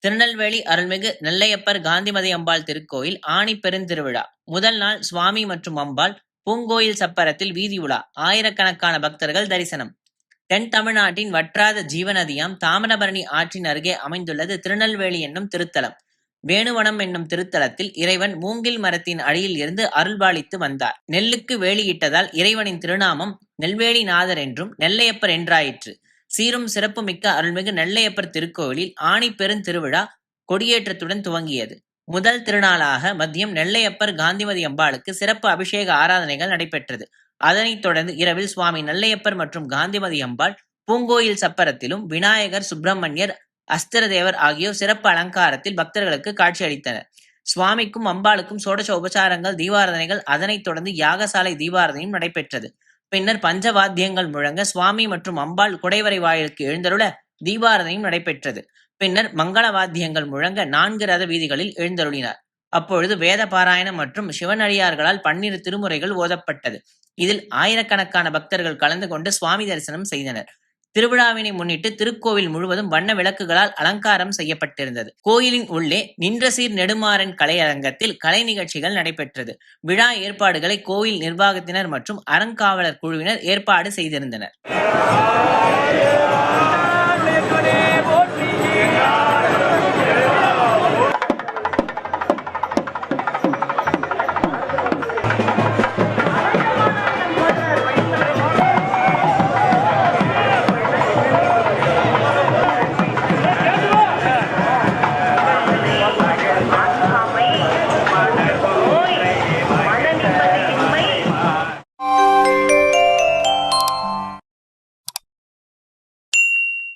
திருநெல்வேலி அருள்மிகு நெல்லையப்பர் காந்திமதி அம்பாள் திருக்கோயில் ஆணி பெருந்திருவிழா. முதல் நாள் சுவாமி மற்றும் அம்பாள் பூங்கோயில் சப்பரத்தில் வீதி உலா. ஆயிரக்கணக்கான பக்தர்கள் தரிசனம். தென் தமிழ்நாட்டின் வற்றாத ஜீவநதியாம் தாமிரபரணி ஆற்றின் அருகே அமைந்துள்ளது திருநெல்வேலி என்னும் திருத்தலம். வேணுவனம் என்னும் திருத்தலத்தில் இறைவன் மூங்கில் மரத்தின் அடியில் இருந்து அருள்பாலித்து வந்தார். நெல்லுக்கு வேலியிட்டதால் இறைவனின் திருநாமம் நெல்வேலிநாதர் என்றும் நெல்லையப்பர் என்றாயிற்று. சீரும் சிறப்பு மிக்க அருள்மிகு நெல்லையப்பர் திருக்கோயிலில் ஆணி பெருந்திருவிழா கொடியேற்றத்துடன் துவங்கியது. முதல் திருநாளாக மதியம் நெல்லையப்பர் காந்திமதி அம்பாளுக்கு சிறப்பு அபிஷேக ஆராதனைகள் நடைபெற்றது. அதனைத் தொடர்ந்து இரவில் சுவாமி நெல்லையப்பர் மற்றும் காந்திமதி அம்பாள் பூங்கோயில் சப்பரத்திலும் விநாயகர், சுப்பிரமணியர், அஸ்திரதேவர் ஆகியோர் சிறப்பு அலங்காரத்தில் பக்தர்களுக்கு காட்சியளித்தனர். சுவாமிக்கும் அம்பாளுக்கும் சோடச உபசாரங்கள், தீபாரதனைகள், அதனைத் தொடர்ந்து யாகசாலை தீபாரதனையும் நடைபெற்றது. பின்னர் பஞ்சவாத்தியங்கள் முழங்க சுவாமி மற்றும் அம்பாள் குடைவரை வாயிலுக்கு எழுந்தருள தீபாரதனையும் நடைபெற்றது. பின்னர் மங்கள வாத்தியங்கள் முழங்க 4 ரத வீதிகளில் எழுந்தருளினார். அப்பொழுது வேத பாராயணம் மற்றும் சிவனடியார்களால் 12 திருமுறைகள் ஓதப்பட்டது. இதில் ஆயிரக்கணக்கான பக்தர்கள் கலந்து கொண்டு சுவாமி தரிசனம் செய்தனர். திருவிழாவினை முன்னிட்டு திருக்கோவில் முழுவதும் வண்ண விளக்குகளால் அலங்காரம் செய்யப்பட்டிருந்தது. கோயிலின் உள்ளே நின்றசீர் நெடுமாறன் கலையரங்கத்தில் கலை நிகழ்ச்சிகள் நடைபெற்றது. விழா ஏற்பாடுகளை கோயில் நிர்வாகத்தினர் மற்றும் அறங்காவலர் குழுவினர் ஏற்பாடு செய்திருந்தனர்.